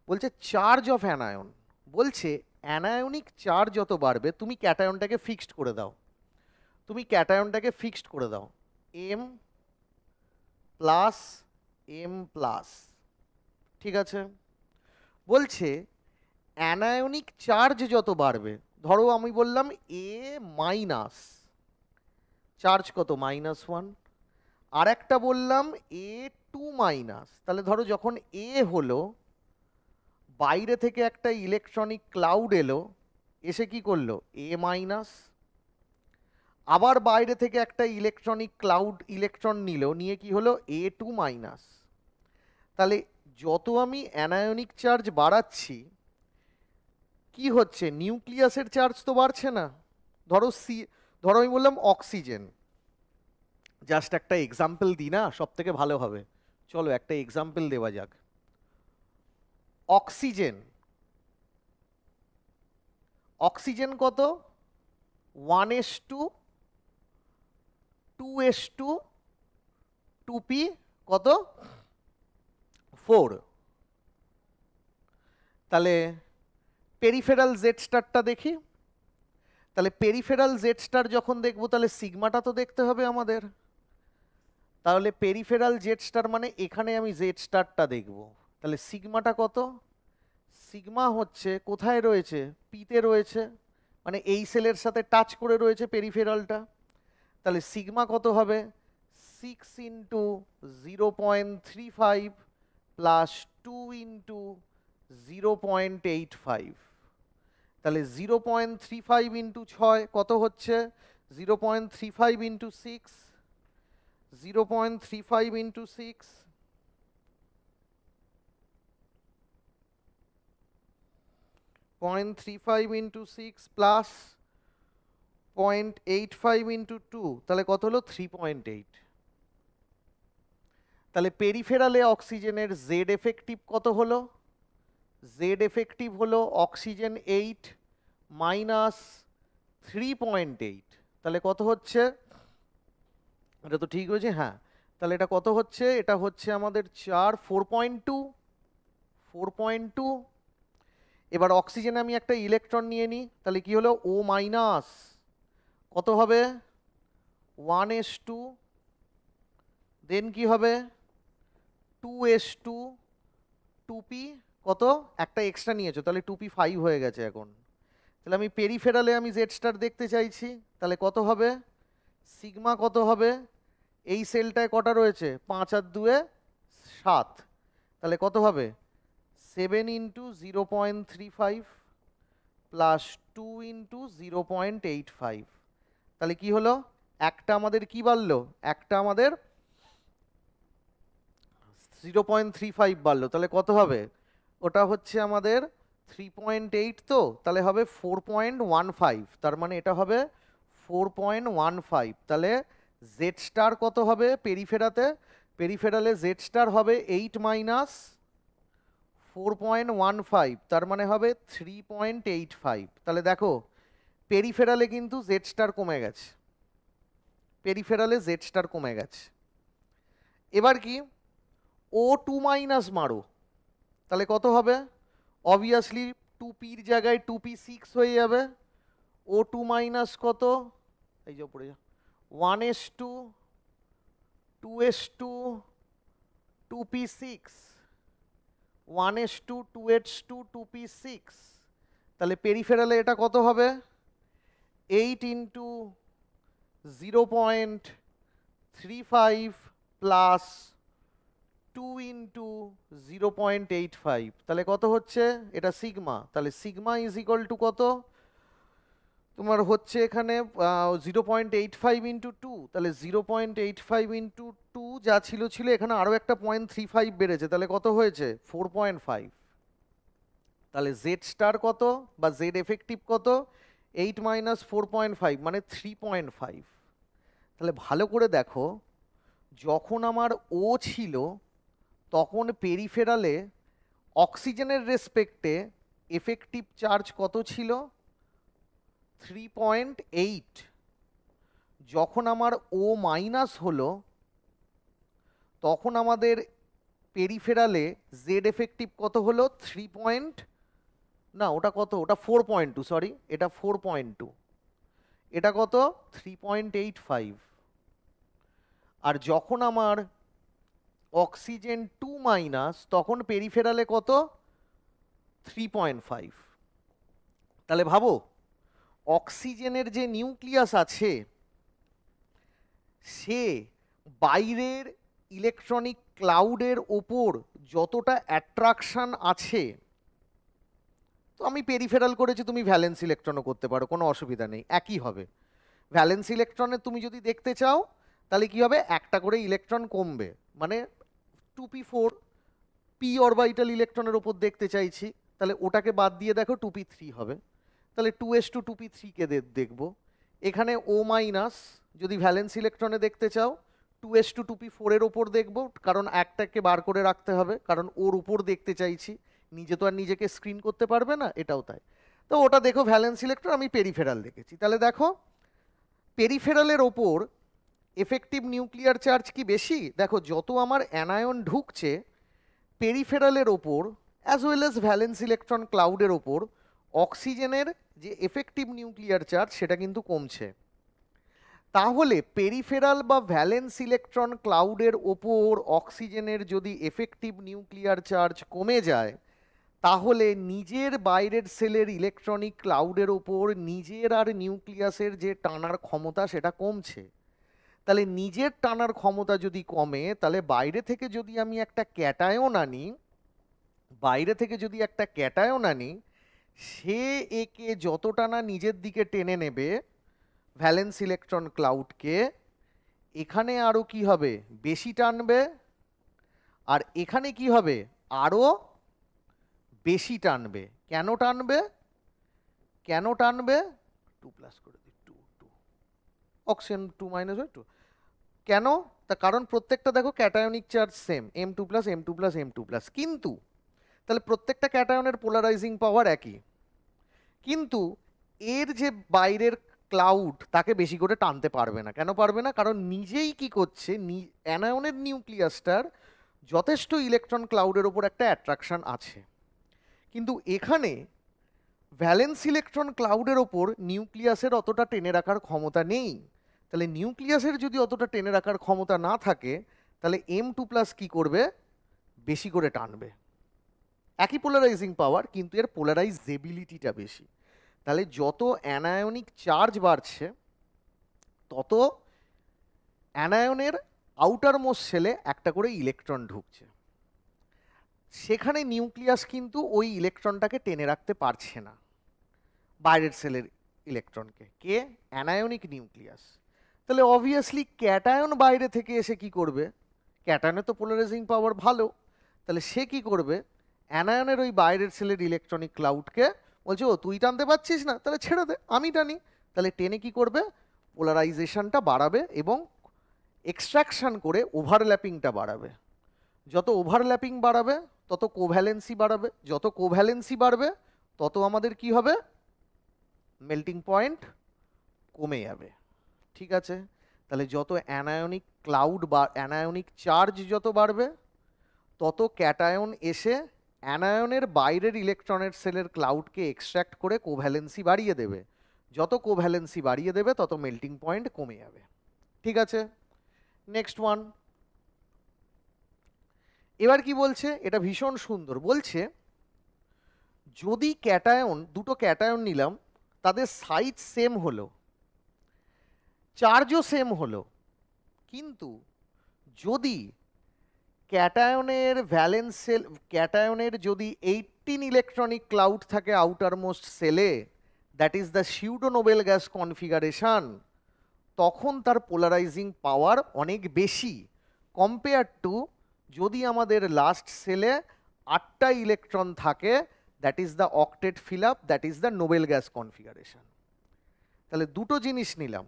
বলছে চার্জ অফ অ্যানায়ন। বলছে অ্যানায়নিক চার্জ যত বাড়বে, তুমি ক্যাটায়নটাকে ফিক্সড করে দাও, M+M+, ঠিক আছে? বলছে অ্যানায়নিক চার্জ যত বাড়বে, ধরো আমি বললাম A-, চার্জ কত? -1, আর একটা বললাম A2-, তাহলে ধরো যখন A হলো, বাইরে থেকে একটা ইলেকট্রনিক ক্লাউড এলো, এসে কি করলো? A-, আবার বাইরে থেকে একটা ইলেকট্রনিক ক্লাউড ইলেকট্রন নিল, নিয়ে কি হলো? A2-। তাহলে যত আমি অ্যানায়নিক চার্জ বাড়াচ্ছি কি হচ্ছে? নিউক্লিয়াসের চার্জ তো বাড়ছে না। ধরো আমি বললাম অক্সিজেন, জাস্ট একটা এক্সাম্পল দিই না, সব থেকে ভালো হবে। চলো একটা এক্সাম্পল দেওয়া যাক। অক্সিজেন কত? 1s2 2s2 2p কত? 4। তাহলে পেরিফেরাল জেড স্টারটা দেখি। তাহলে পেরিফেরাল জেড স্টার যখন দেখবো তাহলে সিগমাটা তো দেখতে হবে আমাদের। তাহলে পেরিফেরাল জেড স্টার মানে এখানে আমি জেড স্টারটা দেখব, তাহলে সিগমাটা কত? সিগমা হচ্ছে কোথায় রয়েছে? পিতে রয়েছে, মানে এই সেলের সাথে টাচ করে রয়েছে পেরিফেরালটা। তাহলে সিগমা কত হবে? 6 × 0.35 প্লাস 2 × 0.85। তাহলে 0.35 × 6 কত হচ্ছে? 0.35 × 6, 0.35 × 6, 0.35 × 6 প্লাস 0.85 × 2, তাহলে কত হলো? 3.8। তাহলে পেরিফেরালে অক্সিজেনের জেড এফেক্টিভ কত হলো? জেড এফেক্টিভ হলো অক্সিজেন 8 মাইনাস 3.8, তাহলে কত হচ্ছে? এটা তো ঠিক হয়েছে, হ্যাঁ। তাহলে এটা কত হচ্ছে? এটা হচ্ছে আমাদের 4.2। এবার অক্সিজেনে আমি একটা ইলেকট্রন নিয়ে নিই, তাহলে কি হলো? ও মাইনাস কত হবে? 1s2, দেন কি হবে? 2s2, 2p কত? একটা এক্সট্রা নিয়েছো, তাহলে 2p5 হয়ে গেছে এখন। তাহলে আমি পেরিফেরালে আমি জেড স্টার দেখতে চাইছি, তাহলে কত হবে? সিগমা কত হবে? এই সেলটায় কটা রয়েছে? 5 আর 2 7, তাহলে কত হবে? 7 ইন্টু 0.35 প্লাস 2 ইন্টু 0.85, তাহলে কি হলো? একটা আমাদের কি বাড়লো? একটা আমাদের 0.35 বাড়লো, তাহলে কত হবে? ওটা হচ্ছে আমাদের 3.8, তো তাহলে হবে 4.15, তার মানে এটা হবে 4.15। তাহলে জেড স্টার কত হবে পেরিফেরালে? জেড স্টার হবে 8 মাইনাস 4.15, তার মানে হবে 3.85। তাহলে দেখো পেরিফেরালে কিন্তু জেড স্টার কমে গেছে, পেরিফেরালে জেড স্টার কমে গেছে। এবার কি? O2 মাইনাস মারো, তাহলে কত হবে? অবভিয়াসলি 2pর জায়গায় 2p6 হয়ে যাবে। O2 মাইনাস কত? এই যে উপরে 1s2, 2s2, 2p6, 1s2, 2h2, 2p6, তাহলে পেরিফেরালে এটা কত হবে? 8 ইন্টু 0.35 প্লাস 2 ইন্টু 0.85, তাহলে কত হচ্ছে? এটা সিগমা, তাহলে সিগমা ইজ ইকুয়াল টু কত? তোমার হচ্ছে এখানে 0.85 ইন্টু 2, তাহলে 0.85 ইন্টু 2 যা ছিল এখানে আরও একটা 0.35 বেড়েছে, তাহলে কত হয়েছে? 4.5। তাহলে জেড স্টার কত বা জেড এফেক্টিভ কত? 8 মাইনাস 4.5 মানে 3.5। তাহলে ভালো করে দেখো, যখন আমার ও ছিল তখন পেরিফেরালে অক্সিজেনের রেসপেক্টে এফেক্টিভ চার্জ কত ছিল? 3.8। যখন আমার ও মাইনাস হলো তখন আমাদের পেরিফেরালে জেড এফেক্টিভ কত হলো? 3. না ওটা কত? ওটা 4.2, সরি এটা 4.2, এটা কত? 3.85। আর যখন আমার অক্সিজেন 2 মাইনাস তখন পেরিফেরালে কত? 3.5। তাহলে ভাবো অক্সিজেনের যে নিউক্লিয়াস আছে সে বাইরের ইলেকট্রনিক ক্লাউডের ওপর যতটা অ্যাট্রাকশন আছে, তো আমি পেরিফেরাল করেছি, তুমি ভ্যালেন্স ইলেকট্রনও করতে পারো, কোনো অসুবিধা নেই, একই হবে। ভ্যালেন্স ইলেকট্রনে তুমি যদি দেখতে চাও তাহলে কি হবে? একটা করে ইলেকট্রন কমবে, মানে 2p4 পি অরবাইটাল ইলেকট্রনের ওপর দেখতে চাইছি, তাহলে ওটাকে বাদ দিয়ে দেখো 2p3 হবে, তাহলে 2s2 2p3 কে দেখবো। এখানে ও মাইনাস যদি ভ্যালেন্স ইলেকট্রনে দেখতে চাও 2s2 2p4 এর ওপর দেখবো, কারণ একটাকে বার করে রাখতে হবে, কারণ ওর উপর দেখতে চাইছি, নিজে তো আর নিজেকে স্ক্রিন করতে পারবে না, এটাও তাই। তো ওটা দেখো ভ্যালেন্স ইলেকট্রন, আমি পেরিফেরাল দেখেছি। তাহলে দেখো পেরিফেরালের ওপর এফেক্টিভ নিউক্লিয়ার চার্জ কি বেশি? দেখো যত আমার অ্যানায়ন ঢুকছে পেরিফেরালের ওপর as well as valence electron ক্লাউডের ওপর অক্সিজেনের যে এফেক্টিভ নিউক্লিয়ার চার্জ সেটা কিন্তু কমছে। তাহলে পেরিফেরাল বা ভ্যালেন্স ইলেকট্রন ক্লাউডের ওপর অক্সিজেনের যদি এফেক্টিভ নিউক্লিয়ার চার্জ কমে যায় তাহলে নিজের বাইরের সেলের ইলেকট্রনিক ক্লাউডের ওপর নিজের আর নিউক্লিয়াসের যে টানার ক্ষমতা সেটা কমছে। তাহলে নিজের টানার ক্ষমতা যদি কমে তাহলে বাইরে থেকে যদি আমি একটা ক্যাটায়ন আনি সে একে যতটা না নিজের দিকে টেনে নেবে ভ্যালেন্স ইলেকট্রন ক্লাউডকে, এখানে আরও কি হবে? বেশি টানবে, আর এখানে কি হবে? আরও বেশি টানবে। কেন টানবে? 2 প্লাস করে দিই, 2 অক্সিজেন 2 মাইনাস 2। কেন? তার কারণ প্রত্যেকটা দেখো cationic charge same, M2 plus M2 plus M2 plus, কিন্তু তাহলে প্রত্যেকটা ক্যাটায়নের পোলারাইজিং পাওয়ার একই, কিন্তু এর যে বাইরের ক্লাউড তাকে বেশি করে টানতে পারবে না। কেন পারবে না? কারণ নিজেই কি করছে, অ্যানায়নের নিউক্লিয়াসটার যথেষ্ট ইলেকট্রন ক্লাউডের ওপর একটা অ্যাট্রাকশন আছে, কিন্তু এখানে ভ্যালেন্স ইলেকট্রন ক্লাউডের ওপর নিউক্লিয়াসের অতটা টেনে রাখার ক্ষমতা নেই। তাহলে নিউক্লিয়াসের যদি অতটা টেনে রাখার ক্ষমতা না থাকে, তাহলে M2 প্লাস কী করবে? বেশি করে টানবে। একই পোলারাইজিং পাওয়ার, কিন্তু এর পোলারাইজেবিলিটিটা বেশি। তাহলে যত অ্যানায়নিক চার্জ বাড়ছে, তত অ্যানায়নের আউটার মোস্ট সেলে একটা করে ইলেকট্রন ঢুকছে। সেখানে নিউক্লিয়াস কিন্তু ওই ইলেকট্রনটাকে টেনে রাখতে পারছে না, বাইরের সেলের ইলেকট্রনকে। কে? Anionic nucleus. তাহলে অবভিয়াসলি ক্যাটায়ন বাইরে থেকে এসে কি করবে? ক্যাটায়নের তো পোলারাইজিং পাওয়ার ভালো, তাহলে সে কি করবে? অ্যানায়নের ওই বাইরের সেলের ইলেকট্রনিক ক্লাউডকে বলছে, ও তুই টানতে পারছিস না, তাহলে ছেড়ে দে, আমি টানি। তাহলে টেনে কি করবে? পোলারাইজেশনটা বাড়াবে এবং এক্সট্রাকশন করে ওভারল্যাপিংটা বাড়াবে। যত ওভারল্যাপিং বাড়াবে তত কোভ্যালেন্সি বাড়াবে, যত কোভ্যালেন্সি বাড়বে তত আমাদের কি হবে? মেল্টিং পয়েন্ট কমে যাবে। ঠিক আছে? তাহলে যত অ্যানায়নিক ক্লাউড বা অ্যানায়নিক চার্জ যত বাড়বে, তত ক্যাটায়ন এসে অ্যানায়নের বাইরের ইলেকট্রনের সেলের ক্লাউডকে এক্সট্র্যাক্ট করে কোভ্যালেন্সি বাড়িয়ে দেবে। যত কোভ্যালেন্সি বাড়িয়ে দেবে তত মেল্টিং পয়েন্ট কমে যাবে। ঠিক আছে? Next one. এবার কি বলছে? এটা ভীষণ সুন্দর। বলছে যদি ক্যাটায়ন, দুটো ক্যাটায়ন নিলাম, তাদের সাইজ সেম হলো, চার্জও সেম হলো, কিন্তু যদি ক্যাটায়নের ভ্যালেন্স সেল, ক্যাটায়নের যদি 18 ইলেকট্রনিক ক্লাউড থাকে আউটার মোস্ট সেলে, that is the pseudo Nobel gas configuration, তখন তার পোলারাইজিং পাওয়ার অনেক বেশি কম্পেয়ার টু যদি আমাদের লাস্ট সেলে 8টা ইলেকট্রন থাকে, that is the octet fill up, that is the Nobel gas configuration. তাহলে দুটো জিনিস নিলাম,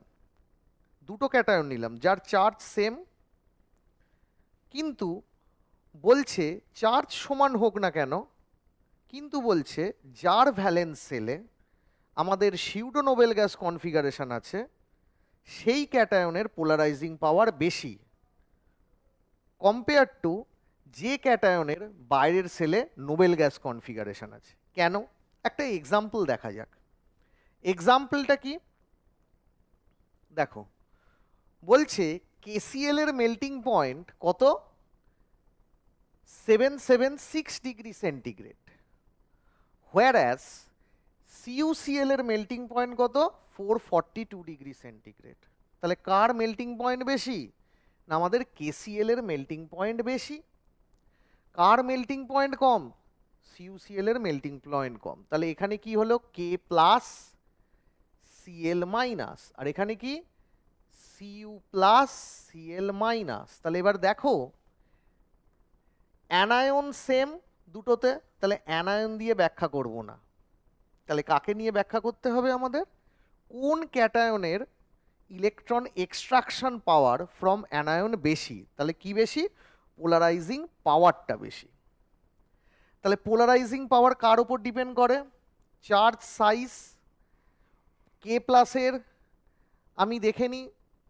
দুটো ক্যাটায়ন নিলাম যার চার্জ সেম, কিন্তু বলছে চার্জ সমান হোক না কেন, কিন্তু বলছে যার ভ্যালেন্স সেলে আমাদের সিউডো নোবেল গ্যাস কনফিগারেশন আছে, সেই ক্যাটায়নের পোলারাইজিং পাওয়ার বেশি কম্পেয়ার টু যে ক্যাটায়নের বাইরের সেলে নোবেল গ্যাস কনফিগারেশন আছে। কেন? একটা এক্সাম্পল দেখা যাক। এক্সাম্পলটা কি? দেখো, বলছে KCl এর মেল্টিং পয়েন্ট কত? 776 ডিগ্রি সেন্টিগ্রেড, whereas CuCl এর মেল্টিং পয়েন্ট কত? 442 ডিগ্রি সেন্টিগ্রেড। তাহলে কার মেল্টিং পয়েন্ট বেশি? না আমাদের KCl এর মেল্টিং পয়েন্ট বেশি। কার মেল্টিং পয়েন্ট কম? CuCl এর মেল্টিং পয়েন্ট কম। তাহলে এখানে কি হলো? K প্লাস Cl মাইনাস, আর এখানে কি? Cu plus Cl minus. তাহলে এবার দেখো অ্যানায়ন সেম দুটোতে, তাহলে অ্যানায়ন দিয়ে ব্যাখ্যা করব না, তাহলে কাকে নিয়ে ব্যাখ্যা করতে হবে আমাদের? কোন ক্যাটায়নের electron extraction power from anion বেশি। তাহলে কি বেশি? পোলারাইজিং পাওয়ারটা বেশি। তাহলে পোলারাইজিং পাওয়ার কার উপর ডিপেন্ড করে? Charge size. কে প্লাসের আমি দেখে নিই,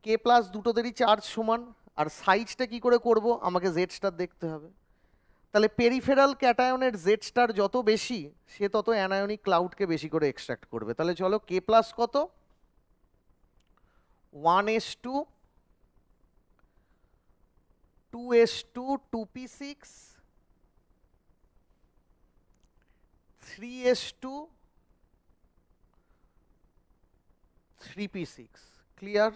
কে প্লাস দুটোদেরই চার্জ সমান, আর সাইজটা কি করে করব? আমাকে জেড স্টার দেখতে হবে। তাহলে পেরিফেরাল ক্যাটায়নের জেড স্টার যত বেশি, সে তত অ্যানায়নিক ক্লাউডকে বেশি করে এক্সট্রাক্ট করবে। তাহলে চলো, কে প্লাস কত? 1s2, 2s2, 2p6, 3s2, 3p6। Clear?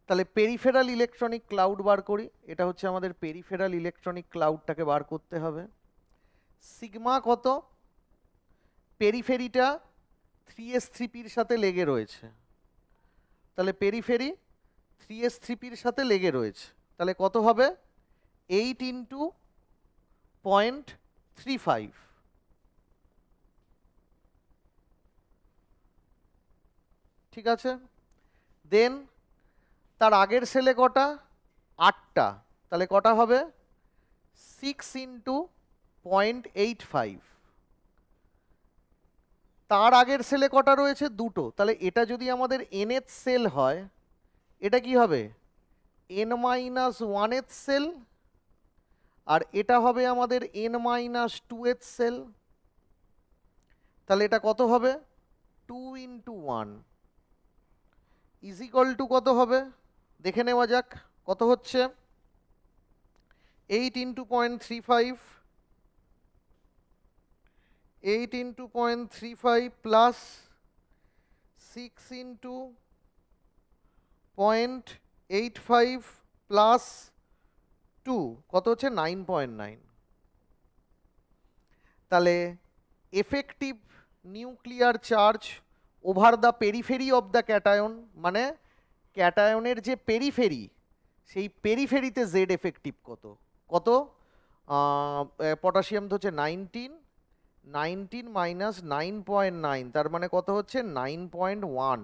তাহলে পেরিফেরাল ইলেকট্রনিক ক্লাউড বার করি। এটা হচ্ছে আমাদের পেরিফেরাল ইলেকট্রনিক ক্লাউডটাকে বার করতে হবে। সিগমা কত? পেরিফেরিটা 3s3pর সাথে লেগে রয়েছে, তাহলে পেরিফেরি 3s3pর সাথে লেগে রয়েছে, তাহলে কত হবে? 8 ইন্টু 0.35। ঠিক আছে? দেন তার আগের সেলে কটা? 8টা, তাহলে কটা হবে 6 ইন্টু 0.85। তার আগের সেলে কটা রয়েছে দুটো, তাহলে এটা যদি আমাদের nth সেল হয় এটা কি হবে n-1th সেল, আর এটা হবে আমাদের n-2th সেল। তাহলে এটা কত হবে 2 ইন্টু 1 ইজ ইকুয়াল টু কত হবে দেখে নেওয়া যাক কত হচ্ছে 8 into 0.35, 8 into 0.35 plus 6 into 0.85 plus 2 কত হচ্ছে 9.9। তাহলে effective nuclear charge over the periphery of the cation, মানে ক্যাটায়নের যে পেরিফেরি সেই পেরিফেরিতে জেড এফেক্টিভ কত কত পটাশিয়াম তো হচ্ছে 19 মাইনাস 9.9, তার মানে কত হচ্ছে 9.1।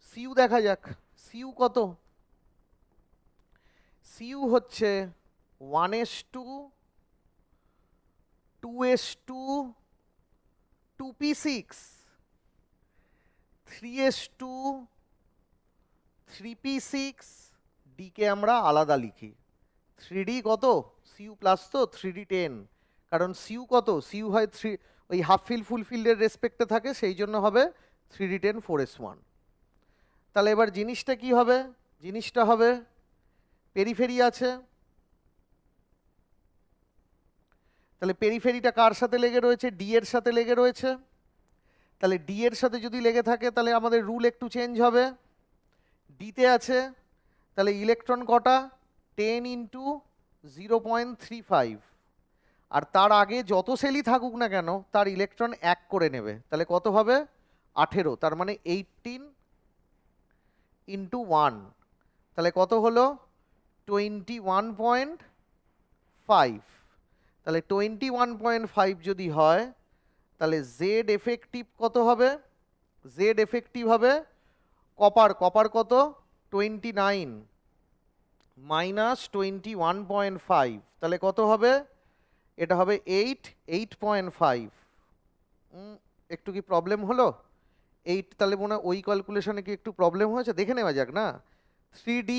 সিউ দেখা যাক সিউ কত, সিউ হচ্ছে 1s2 2s2 2p6 3s2 3p6 D কে আমরা আলাদা লিখি। 3d কত সিউ প্লাস তো 3d 10, কারণ সিউ কত সিউ হয় 3 ওই হাফ ফিল ফুল ফিল্ডের রেসপেক্টে থাকে, সেই জন্য হবে 3d 10 4s1। তাহলে এবার জিনিসটা কি হবে, জিনিসটা হবে পেরিফেরি আছে, তাহলে পেরিফেরিটা কার সাথে লেগে রয়েছে ডি এর সাথে লেগে রয়েছে। তাহলে ডি এর সাথে যদি লেগে থাকে তাহলে আমাদের রুল একটু চেঞ্জ হবে, ডিতে আছে তাহলে ইলেকট্রন কটা 10 ইন্টু 0.35, আর তার আগে যত সেলই থাকুক না কেন তার ইলেকট্রন এক করে নেবে, তাহলে কত হবে 18, তার মানে 18 ইন্টু 1, তাহলে কত হলো 21.5। তাহলে 21.5 যদি হয় তাহলে জেড এফেক্টিভ কত হবে, জেড এফেক্টিভ হবে কপার, কপার কত 29 মাইনাস 21.5, তাহলে কত হবে এটা হবে 8.5। একটু কি প্রবলেম হলো 8, তাহলে মনে হয় ওই ক্যালকুলেশনে কি একটু প্রবলেম হয়েছে দেখে নেওয়া যাক না। 3d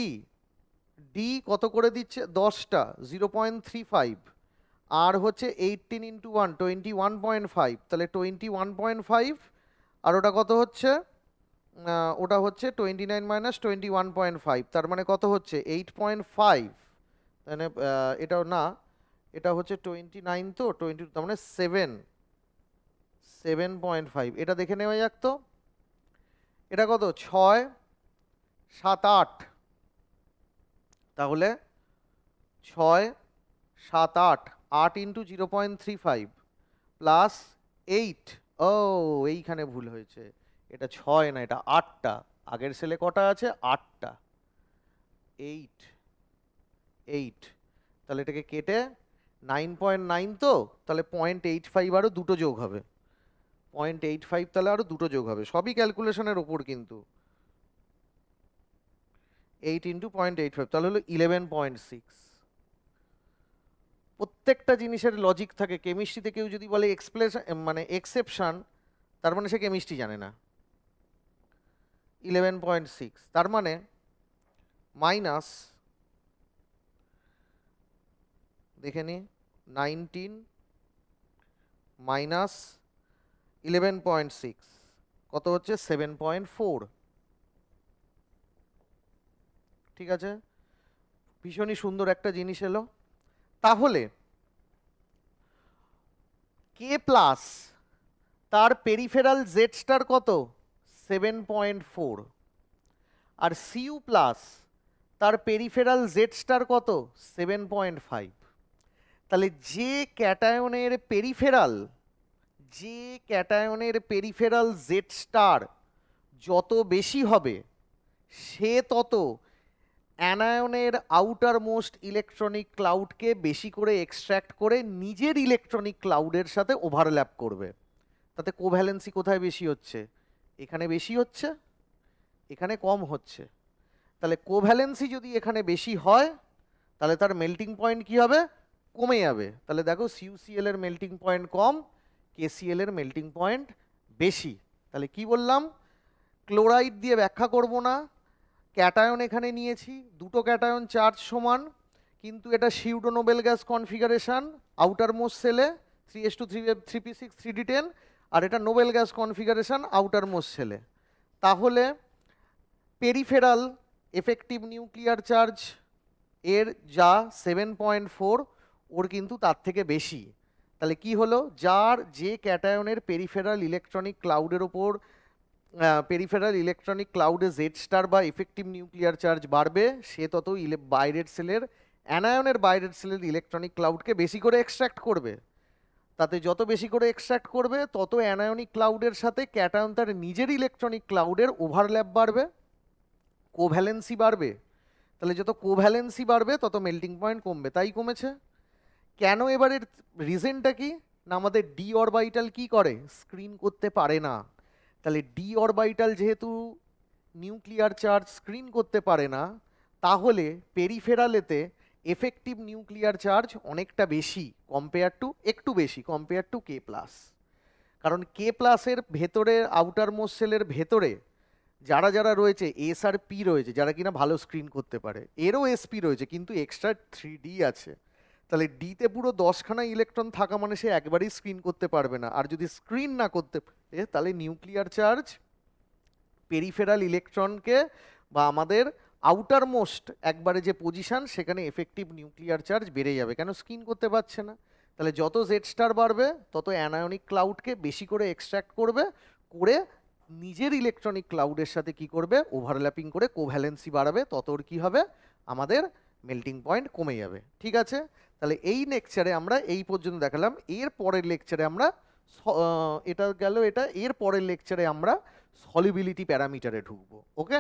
ডি কত করে দিচ্ছে 10টা 0.35, আর হচ্ছে 18 ইন্টু 1 21.5, তাহলে 21.5, আর ওটা কত হচ্ছে ওটা হচ্ছে 29 মাইনাস 21.5, তার মানে কত হচ্ছে 8.5, মানে এটাও না এটা হচ্ছে 29 তো 20, তার মানে 7.5, এটা দেখে নেওয়া যাক তো এটা কত 6 7 8, তাহলে 6 7 8 8 ইন্টু 0.35 প্লাস 8, ও এইখানে ভুল হয়েছে, এটা 6 না এটা 8টা, আগের সেলে কটা আছে 8টা 8, তাহলে এটাকে কেটে 9.9 তো, তাহলে 0.85 আরও দুটো যোগ হবে 0.85, তাহলে আরও দুটো যোগ হবে, সবই ক্যালকুলেশনের ওপর কিন্তু 8 ইন্টু 0.85 তাহলে হলো 11.6। প্রত্যেকটা জিনিসের লজিক থাকে, কেমিস্ট্রিতে কেউ যদি বলে মানে এক্সেপশন, তার মানে সে কেমিস্ট্রি জানে না। 11.6, তার মানে মাইনাস দেখে নি 19 মাইনাস 11.6 কত হচ্ছে 7.4, ঠিক আছে, ভীষণই সুন্দর একটা জিনিস এলো। তাহলে কে প্লাস তার পেরিফেরাল জেড স্টার কত 7.4, আর সিউ প্লাস তার পেরিফেরাল জেড স্টার কত 7.5। তাহলে যে ক্যাটায়নের পেরিফেরাল জেড স্টার যত বেশি হবে সে তত অ্যানায়নের আউটার মোস্ট ইলেকট্রনিক ক্লাউডকে বেশি করে এক্সট্র্যাক্ট করে নিজের ইলেকট্রনিক ক্লাউডের সাথে ওভারল্যাপ করবে। তাতে কোভ্যালেন্সি কোথায় বেশি হচ্ছে, এখানে বেশি হচ্ছে এখানে কম হচ্ছে। তাহলে কোভ্যালেন্সি যদি এখানে বেশি হয় তাহলে তার মেল্টিং পয়েন্ট কি হবে, কমে যাবে। তাহলে দেখো CuCl এর মেল্টিং পয়েন্ট কম, KCl এর মেল্টিং পয়েন্ট বেশি। তাহলে কি বললাম, ক্লোরাইড দিয়ে ব্যাখ্যা করব না, ক্যাটায়ন এখানে নিয়েছি, দুটো ক্যাটায়ন চার্জ সমান, কিন্তু এটা pseudo Nobel gas configuration outer most সেলে 3s2 3p6 আর এটা Nobel gas configuration outer most সেলে। তাহলে পেরিফেরাল এফেক্টিভ নিউক্লিয়ার চার্জ এর যা 7.4 ওর কিন্তু তার থেকে বেশি। তাহলে কি হলো, যার যে ক্যাটায়নের পেরিফেরাল ইলেকট্রনিক ক্লাউডের ওপর পেরিফেরাল ইলেকট্রনিক ক্লাউডে জেড স্টার বা ইফেক্টিভ নিউক্লিয়ার চার্জ বাড়বে, সে তত বাইরের সেলের অ্যানায়নের বাইরের সেলের ইলেকট্রনিক ক্লাউডকে বেশি করে এক্সট্র্যাক্ট করবে। তাতে যত বেশি করে এক্সট্র্যাক্ট করবে তত অ্যানায়নিক ক্লাউডের সাথে ক্যাটায়ন তার নিজের ইলেকট্রনিক ক্লাউডের ওভারল্যাপ বাড়বে, কোভ্যালেন্সি বাড়বে। তাহলে যত কোভ্যালেন্সি বাড়বে তত মেল্টিং পয়েন্ট কমবে, তাই কমেছে। কেন, এবারের রিজনটা কি না, আমাদের ডি অরবাইটাল কি করে, স্ক্রিন করতে পারে না। তাহলে ডি অরবাইটাল যেহেতু নিউক্লিয়ার চার্জ স্ক্রিন করতে পারে না, তাহলে পেরিফেরালেতে এফেক্টিভ নিউক্লিয়ার চার্জ অনেকটা বেশি একটু বেশি কম্পেয়ার টু K+। কারণ K+-এর ভেতরে আউটার মোস্ট সেলের ভেতরে যারা যারা রয়েছে S আর P রয়েছে, যারা কিনা ভালো স্ক্রিন করতে পারে, এরও SP রয়েছে কিন্তু এক্সট্রা 3D আছে। তাহলে ডিতে পুরো 10খানা ইলেকট্রন থাকা মানে সে একবারই স্ক্রিন করতে পারবে না। আর যদি স্ক্রিন না করতে পারে তাহলে নিউক্লিয়ার চার্জ পেরিফেরাল ইলেকট্রনকে বা আমাদের আউটার মোস্ট একবারে যে পজিশন সেখানে এফেক্টিভ নিউক্লিয়ার চার্জ বেড়ে যাবে, কেন স্ক্রিন করতে পারছে না। তাহলে যত জেড স্টার বাড়বে তত অ্যানায়নিক ক্লাউডকে বেশি করে এক্সট্র্যাক্ট করবে, করে নিজের ইলেকট্রনিক ক্লাউডের সাথে কি করবে, ওভারল্যাপিং করে কোভ্যালেন্সি বাড়াবে, তত ওর কি হবে, আমাদের মেল্টিং পয়েন্ট কমে যাবে। ঠিক আছে, তাহলে এই লেকচারে আমরা এই পর্যন্ত দেখালাম। এর পরের লেকচারে আমরা এটা গেল এটা, এর পরের লেকচারে আমরা সলিবিলিটি প্যারামিটারে ঢুকবো। ওকে।